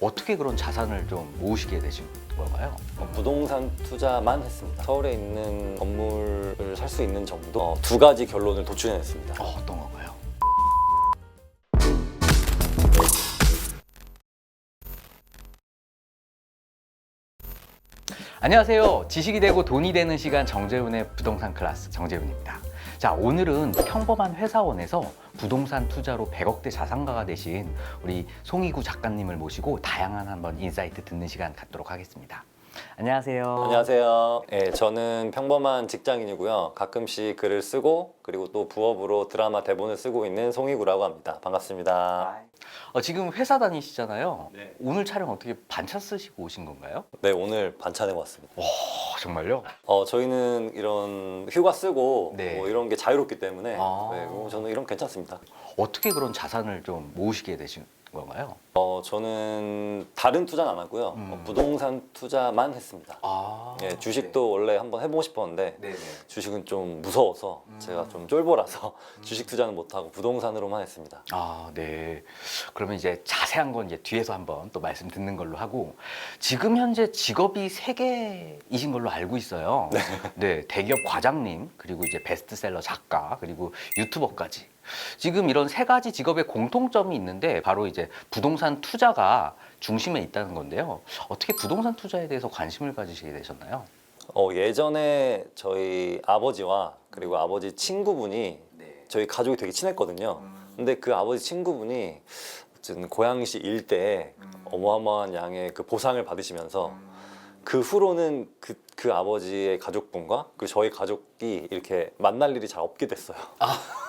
어떻게 그런 자산을 좀 모으시게 되신 건가요? 부동산 투자만 했습니다. 서울에 있는 건물을 살 수 있는 정도 두 가지 결론을 도출해냈습니다. 어떤 건가요? 안녕하세요. 지식이 되고 돈이 되는 시간 정재훈의 부동산 클래스 정재훈입니다. 자, 오늘은 평범한 회사원에서 부동산 투자로 100억대 자산가가 되신 우리 송이구 작가님을 모시고 다양한 한번 인사이트 듣는 시간 갖도록 하겠습니다. 안녕하세요. 안녕하세요. 네, 저는 평범한 직장인이고요. 가끔씩 글을 쓰고 그리고 또 부업으로 드라마 대본을 쓰고 있는 송이구라고 합니다. 반갑습니다. 지금 회사 다니시잖아요. 네. 오늘 촬영 어떻게 반차 쓰시고 오신 건가요? 네, 오늘 반찬해 왔습니다. 정말요? 저희는 이런 휴가 쓰고 네. 뭐 이런 게 자유롭기 때문에 아. 저는 이런 거 괜찮습니다. 어떻게 그런 자산을 좀 모으시게 되신 건가요? 저는 다른 투자는 안 하고요. 부동산 투자만 했습니다. 예, 주식도 원래 한번 해보고 싶었는데 네네. 주식은 좀 무서워서 제가 좀 쫄보라서 주식 투자는 못하고 부동산으로만 했습니다. 네. 그러면 이제 자세한 건 이제 뒤에서 한번 또 말씀 듣는 걸로 하고, 지금 현재 직업이 3개이신 걸로 알고 있어요. 네. 대기업 과장님, 그리고 이제 베스트셀러 작가, 그리고 유튜버까지. 지금 이런 3가지 직업의 공통점이 있는데 바로 이제 부동산 투자가 중심에 있다는 건데요. 어떻게 부동산 투자에 대해서 관심을 가지시게 되셨나요? 예전에 저희 아버지와 그리고 아버지 친구분이 저희 가족이 되게 친했거든요. 근데 그 아버지 친구분이 어쨌든 고양시 일대에 어마어마한 양의 그 보상을 받으시면서 그 후로는 그 아버지의 가족분과 그 저희 가족이 이렇게 만날 일이 잘 없게 됐어요.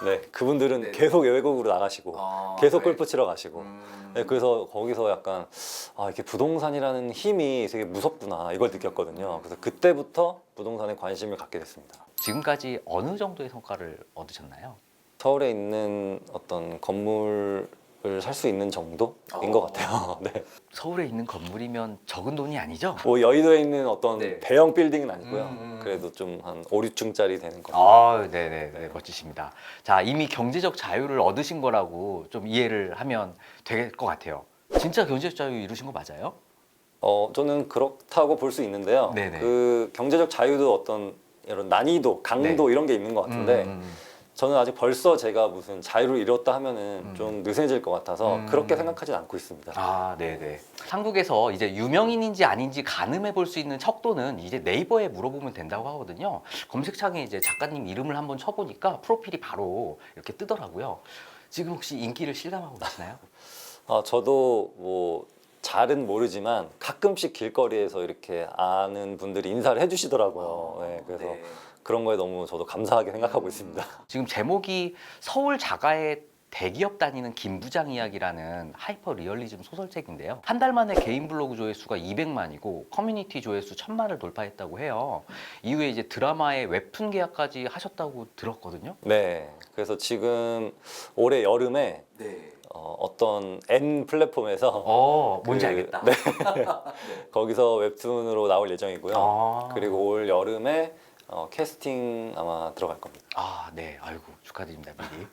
네, 그분들은 네네. 계속 외국으로 나가시고 계속 골프 치러 가시고. 네, 그래서 거기서 약간 이렇게 부동산이라는 힘이 되게 무섭구나 이걸 느꼈거든요. 그래서 그때부터 부동산에 관심을 갖게 됐습니다. 지금까지 어느 정도의 성과를 얻으셨나요? 서울에 있는 어떤 건물을 살 수 있는 정도인 것 같아요. 네. 서울에 있는 건물이면 적은 돈이 아니죠? 뭐 여의도에 있는 어떤 네. 대형 빌딩은 아니고요. 그래도 좀 한 5, 6층짜리 되는 거. 네네, 멋지십니다. 자, 이미 경제적 자유를 얻으신 거라고 좀 이해를 하면 될 것 같아요. 진짜 경제적 자유 이루신 거 맞아요? 저는 그렇다고 볼 수 있는데요. 네네. 그 경제적 자유도 어떤 이런 난이도, 강도 이런 게 있는 것 같은데 저는 아직 벌써 제가 무슨 자유를 잃었다 하면은 좀 느슨해질 것 같아서 그렇게 생각하진 않고 있습니다. 네네. 한국에서 이제 유명인인지 아닌지 가늠해 볼 수 있는 척도는 이제 네이버에 물어보면 된다고 하거든요. 검색창에 이제 작가님 이름을 한번 쳐보니까 프로필이 바로 이렇게 뜨더라고요. 지금 혹시 인기를 실감하고 계시나요? 저도 뭐 잘은 모르지만 가끔씩 길거리에서 이렇게 아는 분들이 인사를 해주시더라고요. 네, 그래서 그런 거에 너무 저도 감사하게 생각하고 있습니다. 지금 제목이 서울 자가의 대기업 다니는 김 부장 이야기라는 하이퍼 리얼리즘 소설책인데요. 한 달 만에 개인 블로그 조회수가 200만이고 커뮤니티 조회수 1000만을 돌파했다고 해요. 이후에 이제 드라마의 웹툰 계약까지 하셨다고 들었거든요. 네, 그래서 지금 올해 여름에 어떤 N 플랫폼에서 뭔지 그- 알겠다. 네. 거기서 웹툰으로 나올 예정이고요. 그리고 올 여름에 캐스팅 아마 들어갈 겁니다. 네. 아이고, 축하드립니다, 미리.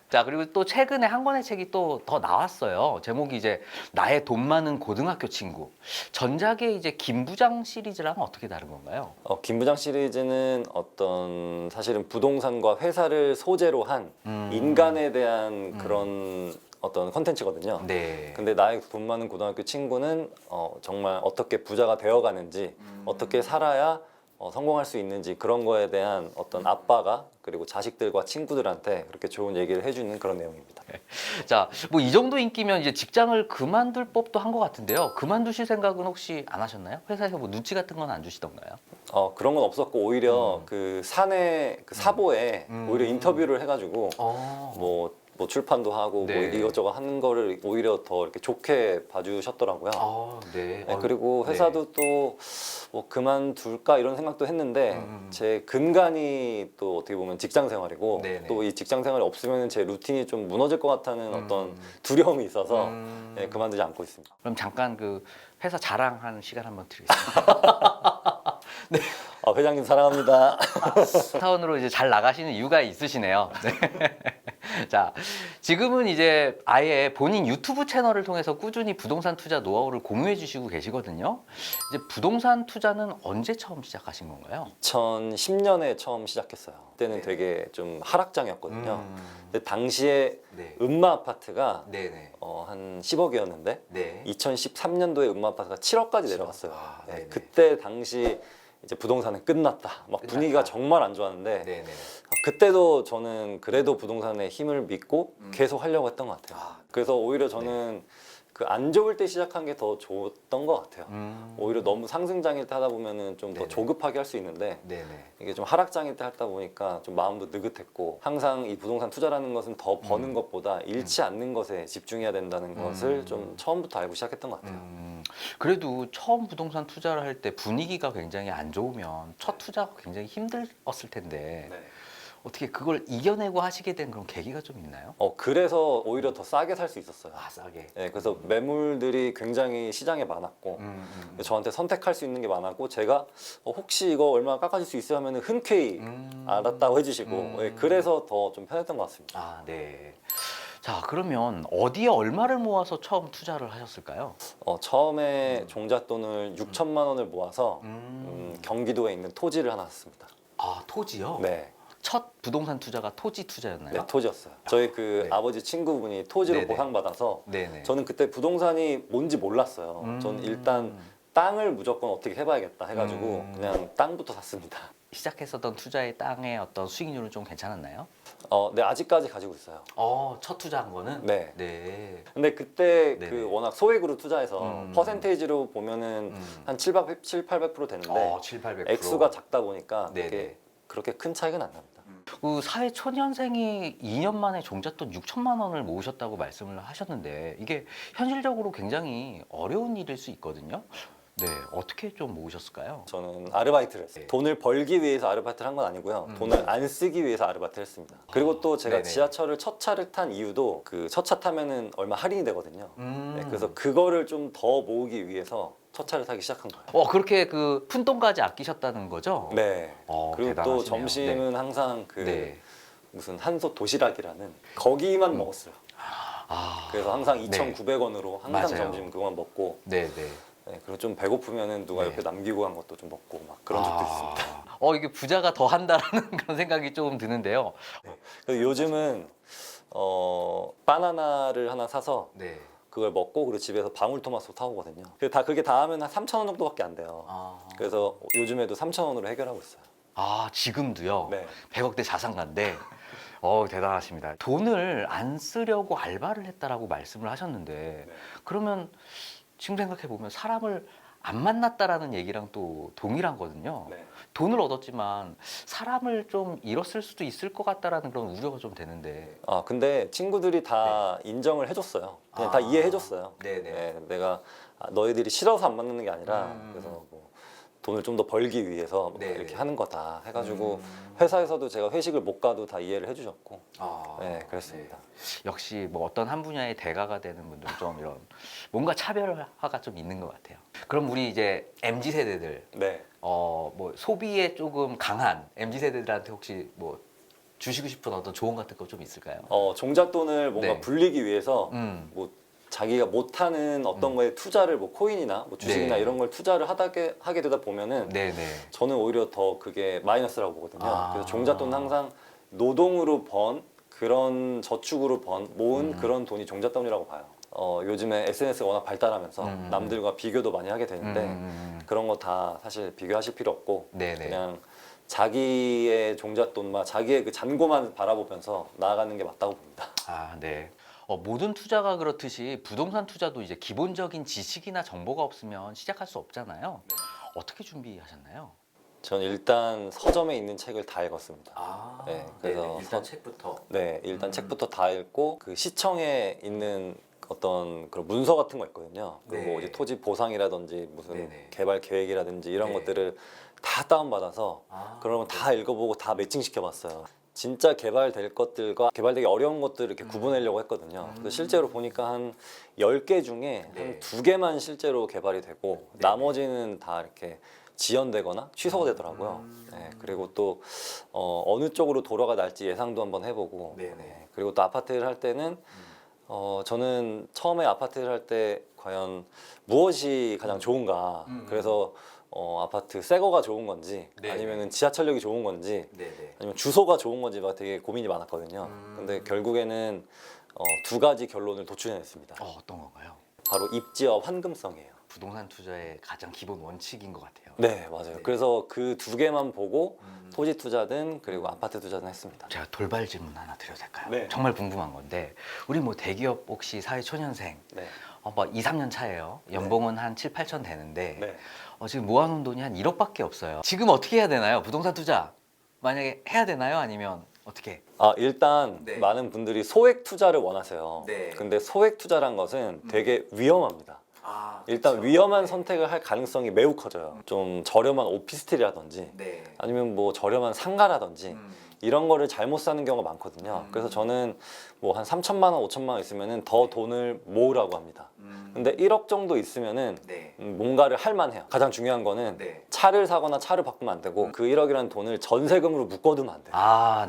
자, 그리고 또 최근에 한 권의 책이 또 더 나왔어요. 제목이 이제 나의 돈 많은 고등학교 친구. 전작의 이제 김 부장 시리즈랑은 어떻게 다른 건가요? 김부장 시리즈는 어떤 사실은 부동산과 회사를 소재로 한 인간에 대한 그런 어떤 컨텐츠거든요. 네. 근데 나의 돈 많은 고등학교 친구는 정말 어떻게 부자가 되어가는지 어떻게 살아야 성공할 수 있는지 그런 거에 대한 어떤 아빠가 그리고 자식들과 친구들한테 그렇게 좋은 얘기를 해주는 그런 내용입니다. 자, 뭐 이 정도 인기면 이제 직장을 그만둘 법도 한 것 같은데요. 그만두실 생각은 혹시 안 하셨나요? 회사에서 뭐 눈치 같은 건 안 주시던가요? 그런 건 없었고 오히려 그 사내 그 사보에 오히려 인터뷰를 해가지고 뭐 출판도 하고 네. 뭐 이것저것 하는 거를 오히려 더 이렇게 좋게 봐주셨더라고요. 네. 네, 그리고 회사도 또 뭐 그만둘까 이런 생각도 했는데 제 근간이 또 어떻게 보면 직장 생활이고 네네. 또 이 직장 생활이 없으면 제 루틴이 좀 무너질 것 같다는 어떤 두려움이 있어서 네, 그만두지 않고 있습니다. 그럼 잠깐 그 회사 자랑하는 시간 한번 드리겠습니다. 회장님 사랑합니다. 타운으로 이제 잘 나가시는 이유가 있으시네요. 네. 자, 지금은 이제 아예 본인 유튜브 채널을 통해서 꾸준히 부동산 투자 노하우를 공유해 주시고 계시거든요. 이제 부동산 투자는 언제 처음 시작하신 건가요? 2010년에 처음 시작했어요. 그때는 네. 되게 좀 하락장이었거든요. 음. 근데 당시에 네. 음마 아파트가 네네. 한 10억이었는데 네. 2013년도에 음마 아파트가 7억까지 내려갔어요. 아, 네, 네네. 그때 당시 이제 부동산은 끝났다. 막 분위기가 끝났다. 정말 안 좋았는데 네네. 그때도 저는 그래도 부동산에 힘을 믿고 계속 하려고 했던 것 같아요. 아, 그래서 오히려 저는 그 안 좋을 때 시작한 게 더 좋았던 것 같아요. 오히려 너무 상승장일 때 하다 보면은 좀 더 네네. 조급하게 할 수 있는데 네네. 이게 좀 하락장일 때 하다 보니까 좀 마음도 느긋했고 항상 이 부동산 투자라는 것은 더 버는 것보다 잃지 않는 것에 집중해야 된다는 것을 좀 처음부터 알고 시작했던 것 같아요. 그래도 처음 부동산 투자를 할 때 분위기가 굉장히 안 좋으면 첫 투자가 굉장히 힘들었을 텐데 네. 어떻게 그걸 이겨내고 하시게 된 그런 계기가 좀 있나요? 그래서 오히려 더 싸게 살 수 있었어요. 아, 싸게. 네, 그래서 매물들이 굉장히 시장에 많았고 저한테 선택할 수 있는 게 많았고 제가 혹시 이거 얼마 깎아줄 수 있어요 하면 흔쾌히 알았다고 해주시고 예, 그래서 더 좀 편했던 것 같습니다. 아, 네. 자, 그러면 어디에 얼마를 모아서 처음 투자를 하셨을까요? 처음에 종잣돈을 6천만 원을 모아서 경기도에 있는 토지를 하나 샀습니다. 아, 토지요? 네, 첫 부동산 투자가 토지 투자였나요? 네 토지였어요. 저희 그 네. 아버지 친구분이 토지로 네네. 보상받아서 네네. 저는 그때 부동산이 뭔지 몰랐어요. 저는 일단 땅을 무조건 어떻게 해봐야겠다 해가지고 그냥 땅부터 샀습니다. 시작했었던 투자의 땅의 어떤 수익률은 좀 괜찮았나요? 네 아직까지 가지고 있어요. 첫 투자한 거는? 네. 네. 근데 그때 네네. 그 워낙 소액으로 투자해서 퍼센테이지로 보면은 한 700, 800% 되는데 7, 800%. 액수가 작다 보니까 네네. 그렇게 큰 차이가 안 납니다. 그 사회 초년생이 2년 만에 종잣돈 6천만 원을 모으셨다고 말씀을 하셨는데 이게 현실적으로 굉장히 어려운 일일 수 있거든요. 네, 어떻게 좀 모으셨을까요? 저는 아르바이트를 했어요. 네. 돈을 벌기 위해서 아르바이트를 한 건 아니고요. 돈을 안 쓰기 위해서 아르바이트를 했습니다. 그리고 또 제가 네네. 지하철을 첫 차를 탄 이유도 그 첫 차 타면은 얼마 할인이 되거든요. 네, 그래서 음. 그거를 좀 더 모으기 위해서 첫 차를 타기 시작한 거예요. 그렇게 그 푼돈까지 아끼셨다는 거죠? 네. 그리고 또 대단하시네요. 점심은 항상 그 네. 무슨 한솥 도시락이라는 거기만 먹었어요. 아, 그래서 항상 네. 2,900원으로 항상 맞아요. 점심 그거만 먹고 네, 네. 네, 그리고 좀 배고프면은 누가 네. 옆에 남기고 간 것도 좀 먹고 막 그런 적도 있습니다. 이게 부자가 더 한다라는 그런 생각이 조금 드는데요. 그래서 요즘은 바나나를 하나 사서 네. 그걸 먹고 그리고 집에서 방울토마토 타오거든요. 그게 다 하면 한 3,000원 정도밖에 안 돼요. 그래서 요즘에도 3,000원으로 해결하고 있어요. 지금도요? 네. 100억대 자산가인데 대단하십니다. 돈을 안 쓰려고 알바를 했다라고 말씀을 하셨는데 그러면 지금 생각해 보면 사람을 안 만났다라는 얘기랑 또 동일한 거거든요. 네. 돈을 얻었지만 사람을 좀 잃었을 수도 있을 것 같다라는 그런 우려가 좀 되는데. 근데 친구들이 다 인정을 해줬어요. 그냥 다 이해해줬어요. 네네. 네, 내가 너희들이 싫어서 안 만나는 게 아니라 그래서 뭐 돈을 좀 더 벌기 위해서 뭐 네네. 이렇게 하는 거다 해가지고 회사에서도 제가 회식을 못 가도 다 이해를 해주셨고 네, 그랬습니다. 역시 뭐 어떤 한 분야의 대가가 되는 분들은 좀 이런 뭔가 차별화가 좀 있는 것 같아요. 그럼 우리 이제 MZ 세대들 네. 뭐 소비에 조금 강한 MZ 세대들한테 혹시 뭐 주시고 싶은 어떤 조언 같은 거 좀 있을까요? 종잣돈을 뭔가 네. 불리기 위해서 음. 뭐 자기가 못하는 어떤 거에 투자를 뭐 코인이나 뭐 주식이나 네. 이런 걸 투자를 하게 되다 보면은 네네. 저는 오히려 더 그게 마이너스라고 보거든요. 아. 그래서 종잣돈은 항상 노동으로 번 그런 저축으로 모은 그런 돈이 종잣돈이라고 봐요. 요즘에 SNS가 워낙 발달하면서 남들과 비교도 많이 하게 되는데 그런 거 다 사실 비교하실 필요 없고 네네. 그냥 자기의 종잣돈만 자기의 그 잔고만 바라보면서 나아가는 게 맞다고 봅니다. 네. 모든 투자가 그렇듯이 부동산 투자도 이제 기본적인 지식이나 정보가 없으면 시작할 수 없잖아요. 어떻게 준비하셨나요? 전 일단 서점에 있는 책을 다 읽었습니다. 네, 그래서 일단 책부터. 네, 일단 책부터 다 읽고 그 시청에 있는 어떤 그런 문서 같은 거 있거든요. 그리고 네. 이제 토지 보상이라든지 무슨 네네. 개발 계획이라든지 이런 네. 것들을 다 다운받아서 그런 거 다 읽어보고 다 매칭시켜 봤어요. 진짜 개발될 것들과 개발되기 어려운 것들을 이렇게 구분하려고 했거든요. 그래서 실제로 보니까 한 10개 중에 네. 한 2개만 실제로 개발이 되고 네. 나머지는 다 이렇게 지연되거나 취소가 되더라고요. 네, 그리고 또 어느 쪽으로 도로가 날지 예상도 한번 해보고 네네. 네, 그리고 또 아파트를 할 때는 저는 처음에 아파트를 할 때 과연 무엇이 가장 좋은가 그래서 아파트 새 거가 좋은 건지 네네. 아니면은 지하철역이 좋은 건지 네네. 아니면 주소가 좋은 건지 막 되게 고민이 많았거든요. 근데 결국에는 두 가지 결론을 도출해냈습니다. 어떤 건가요? 바로 입지와 환금성이에요. 부동산 투자의 가장 기본 원칙인 것 같아요. 네, 맞아요. 네. 그래서 그 두 개만 보고 토지 투자든 그리고 아파트 투자든 했습니다. 제가 돌발 질문 하나 드려도 될까요? 네. 정말 궁금한 건데 우리 뭐 대기업 혹시 사회초년생 네. 뭐 2, 3년 차예요. 연봉은 한 7, 8천 되는데 네. 지금 모아놓은 돈이 한 1억밖에 없어요. 지금 어떻게 해야 되나요? 부동산 투자 만약에 해야 되나요? 아니면 어떻게? 일단 네. 많은 분들이 소액 투자를 원하세요. 네. 근데 소액 투자란 것은 되게 위험합니다. 일단 위험한 선택을 할 가능성이 매우 커져요. 좀 저렴한 오피스텔이라든지 네. 아니면 뭐 저렴한 상가라든지 이런 거를 잘못 사는 경우가 많거든요. 그래서 저는 뭐 한 3천만 원, 5천만 원 있으면은 더 돈을 모으라고 합니다. 근데 1억 정도 있으면은 네. 뭔가를 할 만해요. 가장 중요한 거는 네. 차를 사거나 차를 바꾸면 안 되고 그 1억이라는 돈을 전세금으로 묶어두면 안 돼요.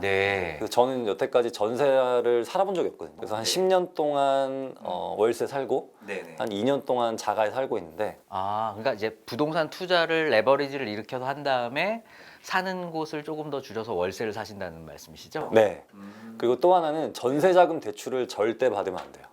네. 그래서 저는 여태까지 전세를 살아본 적이 없거든요. 그래서 한 네. 10년 동안 월세 살고 네네. 한 2년 동안 자가에 살고 있는데 그러니까 이제 부동산 투자를 레버리지를 일으켜서 한 다음에 사는 곳을 조금 더 줄여서 월세를 사신다는 말씀이시죠? 네. 그리고 또 하나는 전세자금 대출을 절대 받으면 안 돼요.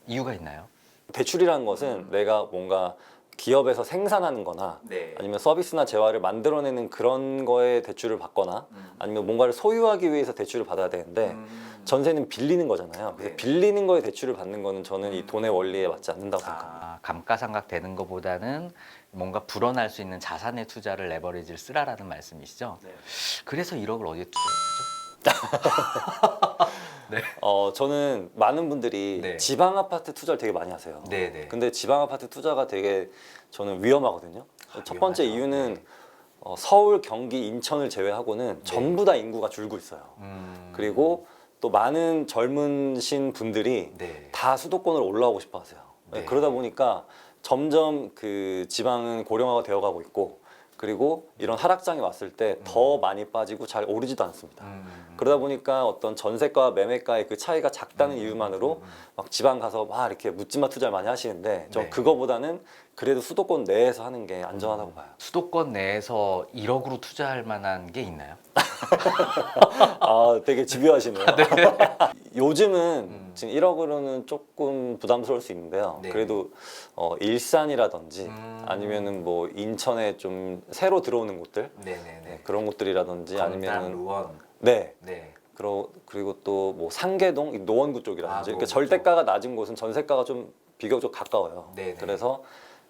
이유가 있나요? 대출이라는 것은 내가 뭔가 기업에서 생산하는 거나 네. 아니면 서비스나 재화를 만들어내는 그런 거에 대출을 받거나 아니면 뭔가를 소유하기 위해서 대출을 받아야 되는데 전세는 빌리는 거잖아요. 그래서 네. 빌리는 거에 대출을 받는 거는 저는 이 돈의 원리에 맞지 않는다고 생각합니다. 감가상각 되는 것보다는 뭔가 불어날 수 있는 자산의 투자를 레버리지를 쓰라라는 말씀이시죠? 네. 그래서 1억을 어디에 투자했죠? 네. 저는 많은 분들이 네. 지방 아파트 투자를 되게 많이 하세요. 네네. 근데 지방 아파트 투자가 되게 저는 위험하거든요. 첫 번째 위험하죠. 이유는 네. 서울, 경기, 인천을 제외하고는 전부 다 인구가 줄고 있어요. 그리고 또 많은 젊으신 분들이 네. 다 수도권으로 올라오고 싶어 하세요. 네. 그러다 보니까 점점 그 지방은 고령화가 되어가고 있고 그리고 이런 하락장이 왔을 때 더 많이 빠지고 잘 오르지도 않습니다. 그러다 보니까 어떤 전세가와 매매가의 그 차이가 작다는 이유만으로 막 지방 가서 막 이렇게 묻지마 투자를 많이 하시는데 전 네. 그거보다는 그래도 수도권 내에서 하는 게 안전하다고 봐요. 수도권 내에서 1억으로 투자할 만한 게 있나요? 되게 집요하시네요. 요즘은 지금 1억으로는 조금 부담스러울 수 있는데요. 네. 그래도 일산이라든지 아니면은 뭐 인천에 좀 새로 들어오는 곳들 네네네. 그런 곳들이라든지 아니면은 루원. 네. 네. 그리고 또 뭐 상계동, 이 노원구 쪽이라든지 노원구 그러니까 절대가가 낮은 곳은 전세가가 좀 비교적 가까워요. 네네. 그래서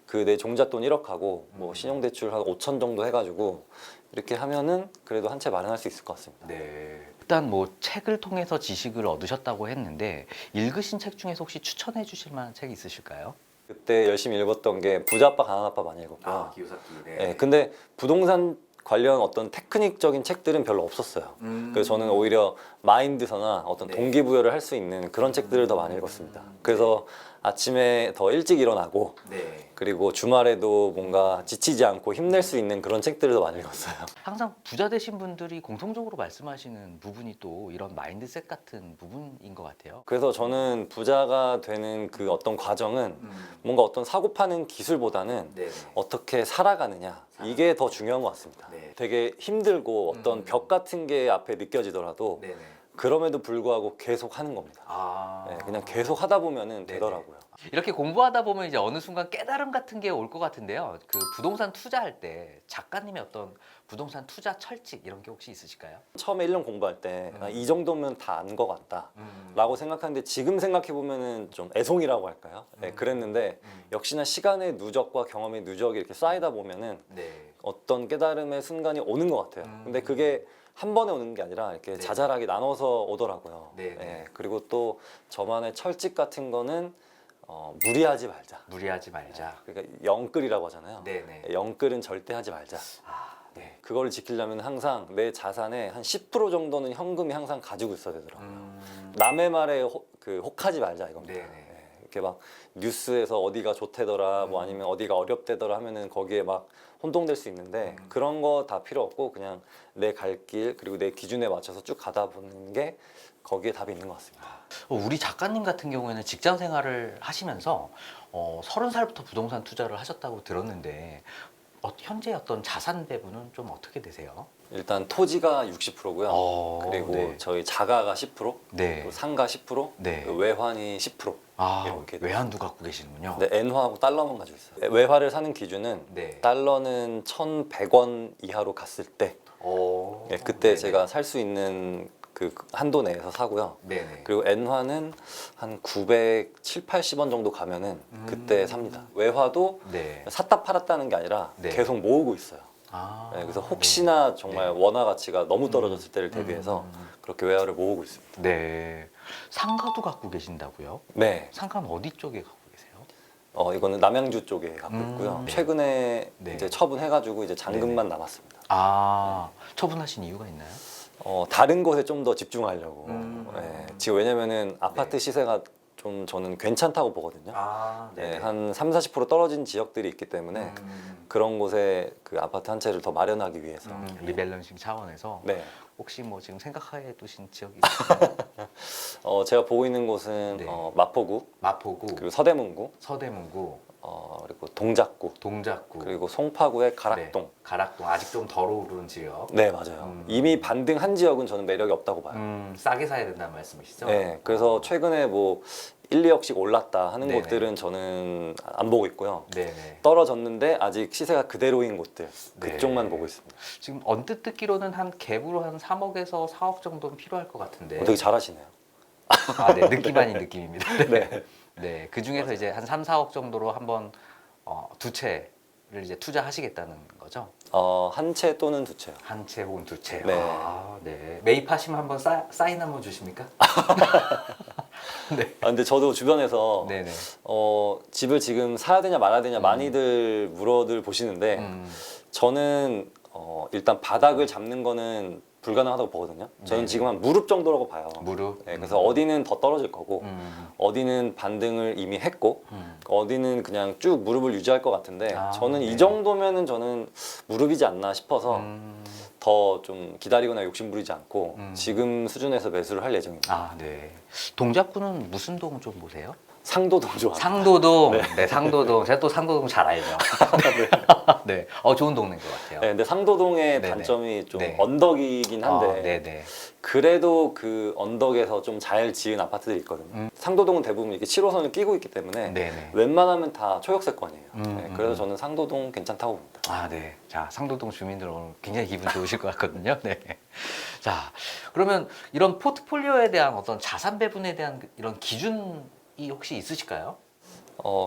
그 내 종잣돈 1억하고 뭐 신용대출 한 5천 정도 해가지고 이렇게 하면은 그래도 한 채 마련할 수 있을 것 같습니다. 네. 일단 뭐 책을 통해서 지식을 얻으셨다고 했는데 읽으신 책 중에서 혹시 추천해 주실 만한 책이 있으실까요? 그때 열심히 읽었던 게 부자 아빠 강한 아빠 많이 읽었고요. 기요사키. 네, 근데 부동산 관련 어떤 테크닉적인 책들은 별로 없었어요. 그래서 저는 오히려 마인드서나 어떤 네. 동기부여를 할 수 있는 그런 책들을 더 많이 읽었습니다. 그래서 아침에 더 일찍 일어나고 네. 그리고 주말에도 뭔가 지치지 않고 힘낼 수 있는 그런 책들을 더 많이 읽었어요. 항상 부자 되신 분들이 공통적으로 말씀하시는 부분이 또 이런 마인드셋 같은 부분인 것 같아요. 그래서 저는 부자가 되는 그 어떤 과정은 뭔가 어떤 사고 파는 기술보다는 네. 어떻게 살아가느냐 이게 더 중요한 것 같습니다. 네. 되게 힘들고 어떤 벽 같은 게 앞에 느껴지더라도 네네. 그럼에도 불구하고 계속 하는 겁니다. 네, 그냥 계속 하다 보면은 네네. 되더라고요. 이렇게 공부하다 보면 이제 어느 순간 깨달음 같은 게 올 것 같은데요. 그 부동산 투자할 때 작가님의 어떤 부동산 투자 철칙 이런 게 혹시 있으실까요? 처음에 1년 공부할 때 이 정도면 다 안 것 같다 라고 생각하는데 지금 생각해 보면은 좀 애송이라고 할까요? 네, 그랬는데 역시나 시간의 누적과 경험의 누적이 이렇게 쌓이다 보면은 네. 어떤 깨달음의 순간이 오는 것 같아요. 근데 그게 한 번에 오는 게 아니라 이렇게 네. 자잘하게 나눠서 오더라고요. 네, 네. 네, 그리고 또 저만의 철칙 같은 거는 무리하지 말자. 무리하지 말자. 그러니까 영끌이라고 하잖아요. 네네. 영끌은 절대 하지 말자. 네. 그걸 지키려면 항상 내 자산의 한 10% 정도는 현금이 항상 가지고 있어야 되더라고요. 남의 말에 혹하지 말자 이겁니다. 네네. 네. 이렇게 막 뉴스에서 어디가 좋대더라 뭐 아니면 어디가 어렵대더라 하면은 거기에 막 혼동될 수 있는데 그런 거 다 필요 없고 그냥 내 갈 길 그리고 내 기준에 맞춰서 쭉 가다 보는 게 거기에 답이 있는 것 같습니다. 우리 작가님 같은 경우에는 직장 생활을 하시면서 30살부터 부동산 투자를 하셨다고 들었는데 현재 어떤 자산 배분은 좀 어떻게 되세요? 일단 토지가 60%고요. 그리고 네. 저희 자가가 10%, 네. 그리고 상가 10%, 네. 그리고 외환이 10%. 이렇게 외환도 갖고 계시는군요. 네, 엔화하고 달러만 가지고 있어요. 외화를 사는 기준은 네. 달러는 1,100원 이하로 갔을 때 네, 그때 네네. 제가 살 수 있는 그 한도 내에서 사고요. 네네. 그리고 엔화는 한 970, 80원 정도 가면은 그때 삽니다. 외화도 네. 샀다 팔았다는 게 아니라 네. 계속 모으고 있어요. 네, 그래서 혹시나 정말 원화 가치가 너무 떨어졌을 때를 대비해서 그렇게 외화를 모으고 있습니다. 네. 상가도 갖고 계신다고요? 네, 상가는 어디 쪽에 갖고 계세요? 이거는 남양주 쪽에 갖고 있고요. 네. 최근에 네. 이제 처분해가지고 이제 잔금만 남았습니다. 처분하신 이유가 있나요? 다른 곳에 좀 더 집중하려고. 음. 네, 지금 왜냐면은 아파트 시세가 좀 저는 괜찮다고 보거든요. 네, 한 3, 40% 떨어진 지역들이 있기 때문에 그런 곳에 그 아파트 한 채를 더 마련하기 위해서. 리밸런싱 차원에서 네. 혹시 뭐 지금 생각해 두신 지역이 있으세요? 제가 보고 있는 곳은 네. 마포구, 마포구, 그리고 서대문구, 서대문구, 그리고 동작구, 동작구, 그리고 송파구의 가락동. 네, 가락동 아직 좀 덜 오른 지역. 네, 맞아요. 이미 반등한 지역은 저는 매력이 없다고 봐요. 싸게 사야 된다는 말씀이시죠? 네, 그래서 최근에 뭐 1, 2억씩 올랐다 하는 네네. 곳들은 저는 안 보고 있고요. 네네. 떨어졌는데 아직 시세가 그대로인 곳들 네. 그쪽만 보고 있습니다. 지금 언뜻 듣기로는 한 갭으로 한 3억에서 4억 정도는 필요할 것 같은데. 되게 잘하시네요. 네, 느낌 아닌 느낌입니다. 네. 네, 그 중에서 이제 한 3, 4억 정도로 한번 두 채를 이제 투자하시겠다는 거죠? 한 채 또는 두 채요. 한 채 혹은 두 채. 네. 네. 매입하시면 한번 사인 한번 주십니까? 네. 근데 저도 주변에서 네네. 집을 지금 사야 되냐 말아야 되냐 많이들 물어들 보시는데 저는 일단 바닥을 잡는 거는 불가능하다고 보거든요. 저는 네네. 지금 한 무릎 정도라고 봐요. 무릎. 네, 그래서 어디는 더 떨어질 거고 음. 어디는 반등을 이미 했고 음. 어디는 그냥 쭉 무릎을 유지할 것 같은데 저는 네. 이 정도면은 저는 무릎이지 않나 싶어서 더 좀 기다리거나 욕심 부리지 않고 지금 수준에서 매수를 할 예정입니다. 네. 동작구는 무슨 동 좀 보세요? 상도동 좋아합니다. 상도동. 네, 상도동. 제가 또 상도동 잘 알죠. 네. 좋은 동네인 것 같아요. 네, 근데 상도동의 네네. 단점이 좀 네. 언덕이긴 한데 네네. 그래도 그 언덕에서 좀 잘 지은 아파트들이 있거든요. 상도동은 대부분 이렇게 7호선을 끼고 있기 때문에 네네. 웬만하면 다 초역세권이에요. 네, 그래서 음. 저는 상도동 괜찮다고 봅니다. 네. 자, 상도동 주민들 오늘 굉장히 기분 좋으실 것 같거든요. 네. 자, 그러면 이런 포트폴리오에 대한 어떤 자산 배분에 대한 이런 기준이 혹시 있으실까요?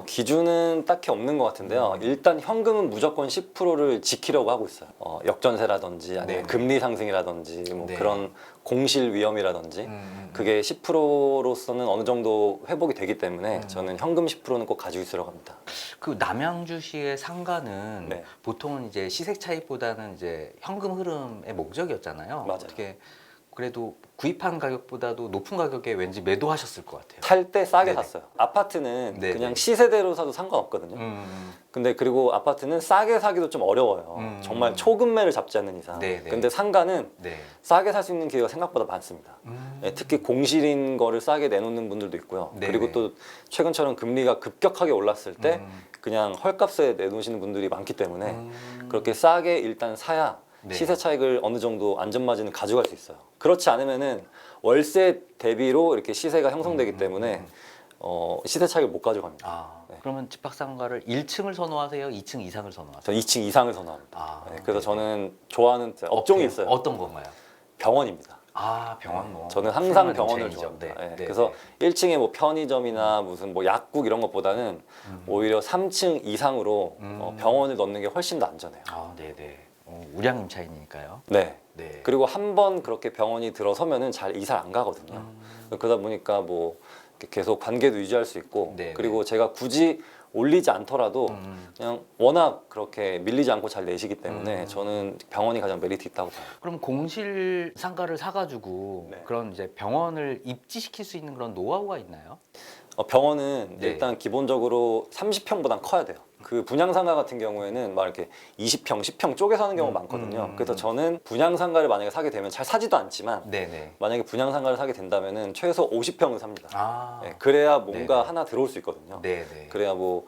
기준은 딱히 없는 것 같은데요. 일단 현금은 무조건 10%를 지키려고 하고 있어요. 역전세라든지 아니면 네네. 금리 상승이라든지 뭐 네. 그런 공실 위험이라든지 그게 10%로서는 어느 정도 회복이 되기 때문에 저는 현금 10%는 꼭 가지고 있으려고 합니다. 그 남양주시의 상가는 네. 보통은 이제 시세 차익보다는 이제 현금 흐름의 목적이었잖아요. 맞아요. 어떻게 그래도 구입한 가격보다도 높은 가격에 왠지 매도하셨을 것 같아요. 살 때 싸게 네네. 샀어요. 아파트는 네네. 그냥 시세대로 사도 상관없거든요. 근데 그리고 아파트는 싸게 사기도 좀 어려워요. 정말 초급매를 잡지 않는 이상. 네네. 근데 상가는 네. 싸게 살 수 있는 기회가 생각보다 많습니다. 네, 특히 공실인 거를 싸게 내놓는 분들도 있고요. 네네. 그리고 또 최근처럼 금리가 급격하게 올랐을 때 그냥 헐값에 내놓으시는 분들이 많기 때문에 그렇게 싸게 일단 사야 네. 시세 차익을 어느 정도 안전마진을 가져갈 수 있어요. 그렇지 않으면은 월세 대비로 이렇게 시세가 형성되기 때문에 시세 차익을 못 가져갑니다. 네. 그러면 집합상가를 1층을 선호하세요? 2층 이상을 선호하세요? 저는 2층 이상을 선호합니다. 네, 그래서 네네. 저는 좋아하는 업종이 있어요. 어떤 건가요? 병원입니다. 병원 뭐. 저는 항상 훌륭한 병원을 체인이죠. 좋아합니다. 네. 네, 네. 그래서 1층에 뭐 편의점이나 무슨 뭐 약국 이런 것보다는 오히려 3층 이상으로 병원을 넣는 게 훨씬 더 안전해요. 네네. 우량임 차이니까요. 네. 네. 그리고 한 번 그렇게 병원이 들어서면은 잘 이사를 안 가거든요. 그러다 보니까 뭐 이렇게 계속 관계도 유지할 수 있고 네, 그리고 제가 굳이 올리지 않더라도 그냥 워낙 그렇게 밀리지 않고 잘 내시기 때문에 저는 병원이 가장 메리트 있다고 봐요. 그럼 공실 상가를 사가지고 네. 그런 이제 병원을 입지시킬 수 있는 그런 노하우가 있나요? 병원은 네. 일단 기본적으로 30평보단 커야 돼요. 그 분양상가 같은 경우에는 막 이렇게 20평, 10평 쪼개서 하는 경우가 많거든요. 그래서 저는 분양상가를 만약에 사게 되면 잘 사지도 않지만 네네. 만약에 분양상가를 사게 된다면은 최소 50평은 삽니다. 아. 예, 그래야 뭔가 네네. 하나 들어올 수 있거든요. 네네. 그래야 뭐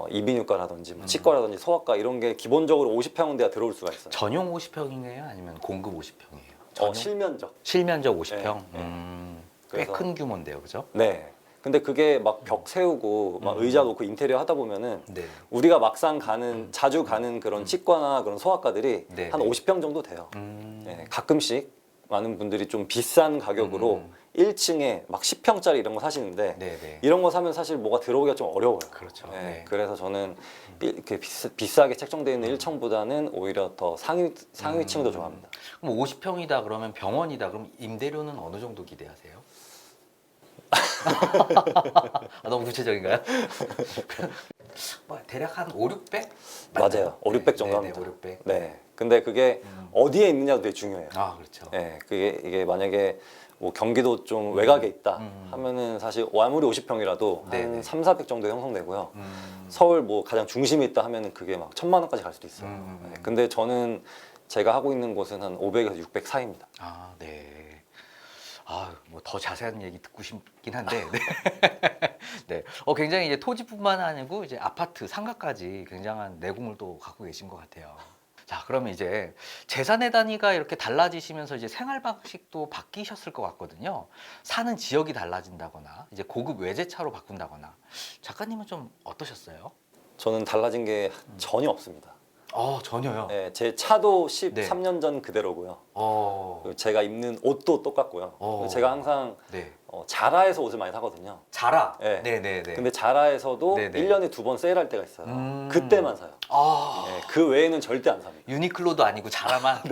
이비인후과라든지 뭐 치과라든지 소아과 이런 게 기본적으로 50평은 돼야 들어올 수가 있어요. 전용 50평이에요? 아니면 공급 50평이에요? 실면적. 실면적 50평? 네, 네. 꽤 그래서- 큰 규모인데요, 그죠? 네. 근데 그게 막 벽 세우고 막 의자 놓고 인테리어 하다 보면은 네. 우리가 막상 가는 자주 가는 그런 치과나 그런 소아과들이 네, 한 네. 50평 정도 돼요. 음. 네, 가끔씩 많은 분들이 좀 비싼 가격으로 1층에 막 10평짜리 이런 거 사시는데 네네. 이런 거 사면 사실 뭐가 들어오기가 좀 어려워요. 그렇죠. 네, 네. 그래서 저는 이렇게 비싸게 책정되어 있는 1층보다는 오히려 더 상위층을 더 좋아합니다. 그럼 50평이다 그러면 병원이다 그럼 임대료는 어느 정도 기대하세요? 아, 너무 구체적인가요? 뭐 대략 한 5, 600? 맞아요. 5, 600 정도 네, 합니다. 5, 600. 네. 근데 그게 어디에 있느냐도 되게 중요해요. 아, 그렇죠. 네, 이게 만약에 뭐 경기도 좀 외곽에 있다 하면은 사실 아무리 50평이라도 한 네네. 3, 400 정도 형성되고요. 음. 서울 뭐 가장 중심에 있다 하면은 그게 막 1,000만 원까지 갈 수도 있어요. 음. 네, 근데 저는 제가 하고 있는 곳은 한 500에서 600 사이입니다. 아, 네. 아, 뭐 더 자세한 얘기 듣고 싶긴 한데, 네. 네. 굉장히 이제 토지뿐만 아니고 이제 아파트, 상가까지 굉장한 내공을 또 갖고 계신 것 같아요. 자, 그러면 이제 재산의 단위가 이렇게 달라지시면서 이제 생활 방식도 바뀌셨을 것 같거든요. 사는 지역이 달라진다거나, 이제 고급 외제차로 바꾼다거나. 작가님은 좀 어떠셨어요? 저는 달라진 게 전혀 없습니다. 전혀요. 네, 제 차도 네. 13년 전 그대로고요. 어, 그리고 제가 입는 옷도 똑같고요. 어. 제가 항상 네. 자라에서 옷을 많이 사거든요. 자라. 네. 네네네. 근데 자라에서도 네네. 1년에 2번 세일할 때가 있어요. 그때만 사요. 아, 네, 그 외에는 절대 안 삽니다. 유니클로도 아니고 자라만.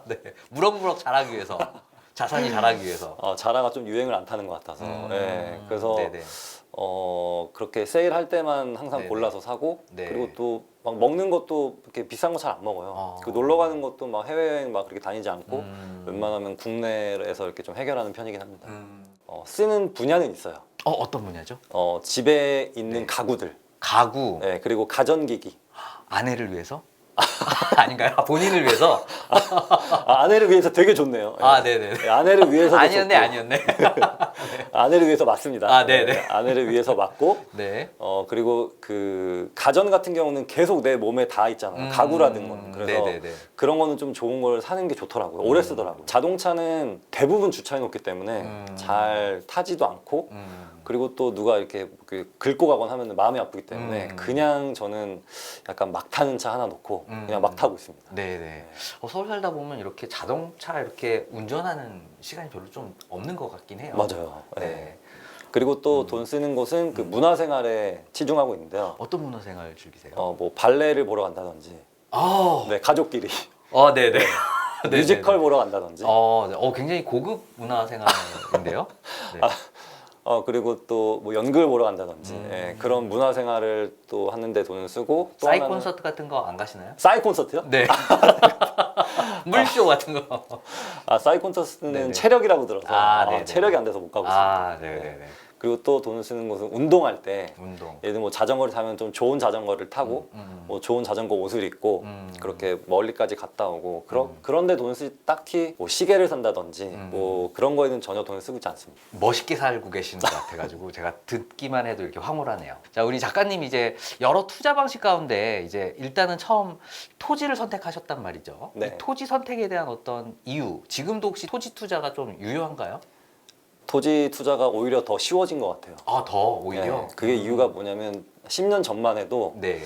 네. 무럭무럭 자라기 위해서. 자산이 자라기 위해서. 자라가 좀 유행을 안 타는 것 같아서. 네, 그래서 네네. 그렇게 세일할 때만 항상 네네. 골라서 사고 네. 그리고 또 막 먹는 것도 그렇게 비싼 거 잘 안 먹어요. 그 놀러 가는 것도 막 해외여행 막 그렇게 다니지 않고 웬만하면 국내에서 이렇게 좀 해결하는 편이긴 합니다. 쓰는 분야는 있어요. 어떤 분야죠? 집에 있는 네. 가구들, 가구. 네, 그리고 가전기기. 아내를 위해서? 아닌가요? 본인을 위해서? 아내를 위해서 되게 좋네요. 아, 네. 네네. 네, 아내를 위해서 아니었네, 아니었네. 아내를 위해서 맞습니다. 아, 네네. 네, 아내를 위해서 맞고 네. 그리고 그 가전 같은 경우는 계속 내 몸에 닿아 있잖아요. 가구라든 거는. 그래서 네네네. 그런 거는 좀 좋은 걸 사는 게 좋더라고요. 오래 쓰더라고요. 자동차는 대부분 주차해 놓기 때문에 잘 타지도 않고 그리고 또 누가 이렇게 긁고 가거나 하면 마음이 아프기 때문에 그냥 저는 약간 막 타는 차 하나 놓고 그냥 막 타고 있습니다. 네네. 서울 살다 보면 이렇게 자동차 이렇게 운전하는 시간이 별로 좀 없는 것 같긴 해요. 맞아요. 네. 네. 그리고 또 돈 쓰는 곳은 그 문화생활에 치중하고 있는데요. 어떤 문화생활 즐기세요? 뭐 발레를 보러 간다든지, 네, 가족끼리 네네. 뮤지컬 보러 간다든지, 굉장히 고급 문화생활인데요. 네. 그리고 또 뭐 연극을 보러 간다든지 그런 문화생활을 또 하는데 돈을 쓰고 또 싸이 하나는 콘서트 같은 거 안 가시나요? 싸이 콘서트요? 네. 물쇼 같은 거. 싸이 콘서트는 네네. 체력이라고 들어서 네네. 체력이 안 돼서 못 가고 있습니다. 네네네. 그리고 또 돈을 쓰는 곳은 운동할 때 운동. 예를 들면 뭐 자전거를 타면 좀 좋은 자전거를 타고 뭐 좋은 자전거 옷을 입고 그렇게 멀리까지 갔다 오고 그런데 돈을 쓰지 딱히 뭐 시계를 산다든지 뭐 그런 거에는 전혀 돈을 쓰고 있지 않습니다. 멋있게 살고 계시는 것 같아가지고 제가 듣기만 해도 이렇게 황홀하네요. 자, 우리 작가님 이제 여러 투자 방식 가운데 이제 일단은 처음 토지를 선택하셨단 말이죠. 네. 이 토지 선택에 대한 어떤 이유, 지금도 혹시 토지 투자가 좀 유효한가요? 토지 투자가 오히려 더 쉬워진 것 같아요. 더 오히려. 네, 그게 이유가 뭐냐면 10년 전만 해도 네.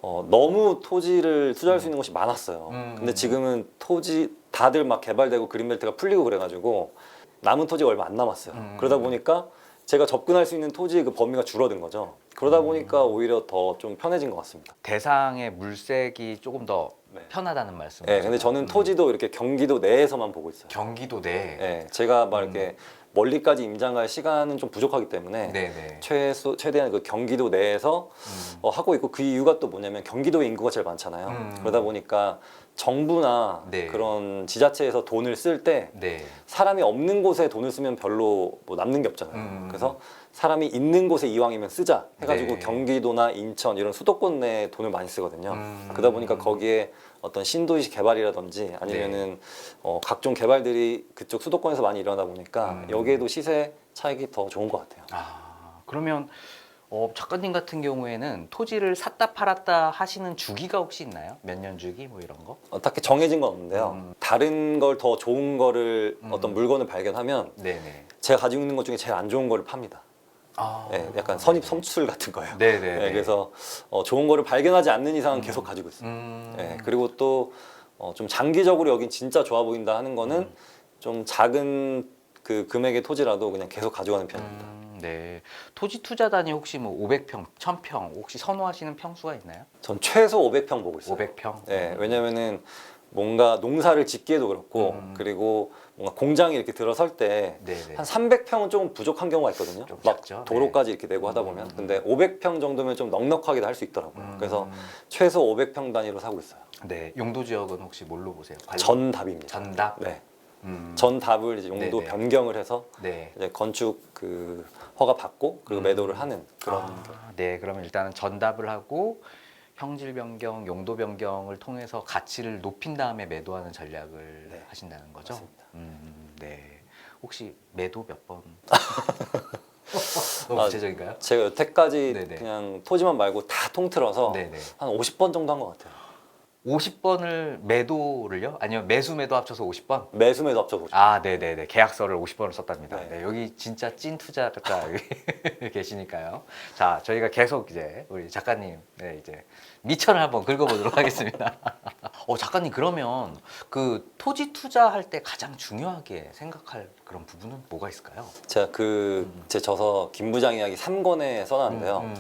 너무 토지를 투자할 수 있는 곳이 많았어요. 근데 지금은 토지 다들 막 개발되고 그린벨트가 풀리고 그래가지고 남은 토지가 얼마 안 남았어요. 그러다 보니까 제가 접근할 수 있는 토지의 그 범위가 줄어든 거죠. 그러다 보니까 오히려 더 좀 편해진 것 같습니다. 대상의 물색이 조금 더 네. 편하다는 말씀. 네, 근데 저는 토지도 이렇게 경기도 내에서만 보고 있어요. 경기도 내. 네, 제가 막 이렇게 멀리까지 임장갈 시간은 좀 부족하기 때문에 네네. 최대한 그 경기도 내에서 하고 있고 그 이유가 또 뭐냐면 경기도에 인구가 제일 많잖아요. 그러다 보니까 정부나 네. 그런 지자체에서 돈을 쓸 때 네. 사람이 없는 곳에 돈을 쓰면 별로 뭐 남는 게 없잖아요. 그래서 사람이 있는 곳에 이왕이면 쓰자 해가지고 네. 경기도나 인천 이런 수도권 내에 돈을 많이 쓰거든요. 그러다 보니까 거기에 어떤 신도시 개발이라든지 아니면은 각종 개발들이 그쪽 수도권에서 많이 일어나다 보니까 여기에도 시세 차익이 더 좋은 것 같아요. 아, 그러면 작가님 같은 경우에는 토지를 샀다 팔았다 하시는 주기가 혹시 있나요? 몇 년 주기 뭐 이런 거? 딱히 정해진 건 없는데요. 다른 걸 더 좋은 거를 어떤 물건을 발견하면 네네. 제가 가지고 있는 것 중에 제일 안 좋은 거를 팝니다. 아, 네, 약간 선입 선출 같은 거예요. 네네. 네, 그래서 좋은 거를 발견하지 않는 이상은 계속 가지고 있어요. 네, 그리고 또 좀 장기적으로 여긴 진짜 좋아 보인다 하는 거는 좀 작은 그 금액의 토지라도 그냥 계속 가져가는 편입니다. 네. 토지 투자 단위 혹시 뭐 500평, 1000평 혹시 선호하시는 평수가 있나요? 전 최소 500평 보고 있어요. 500평? 네, 왜냐면은 뭔가 농사를 짓기에도 그렇고 그리고 뭔가 공장이 이렇게 들어설 때 네네. 한 300평은 조금 부족한 경우가 있거든요. 좀 막 작죠? 도로까지 이렇게 내고 하다 보면. 근데 500평 정도면 좀 넉넉하게도 할 수 있더라고요. 그래서 최소 500평 단위로 사고 있어요. 네. 용도 지역은 혹시 뭘로 보세요? 전답입니다. 전답? 네. 음. 전답을 이제 용도 네네. 변경을 해서 네. 이제 건축 그 허가 받고 그리고 매도를 하는 그런 네, 그러면 일단은 전답을 하고 형질 변경, 용도 변경을 통해서 가치를 높인 다음에 매도하는 전략을 네. 하신다는 거죠? 맞습니다. 네. 혹시 매도 몇 번? 너무 아, 구체적인가요? 제가 여태까지 네네. 그냥 토지만 말고 다 통틀어서 네네. 한 50번 정도 한 것 같아요. 50번을 매도를요? 아니면 매수 매도 합쳐서 50번? 매수 매도 합쳐서 50번. 아, 네네네. 계약서를 50번을 썼답니다. 네. 네, 여기 진짜 찐 투자가 여기 계시니까요. 자, 저희가 계속 이제 우리 작가님, 네, 이제 미천을 한번 긁어보도록 하겠습니다. 작가님, 그러면 그 토지 투자할 때 가장 중요하게 생각할 그런 부분은 뭐가 있을까요? 제가 제 저서 김 부장 이야기 3권에 써놨는데요.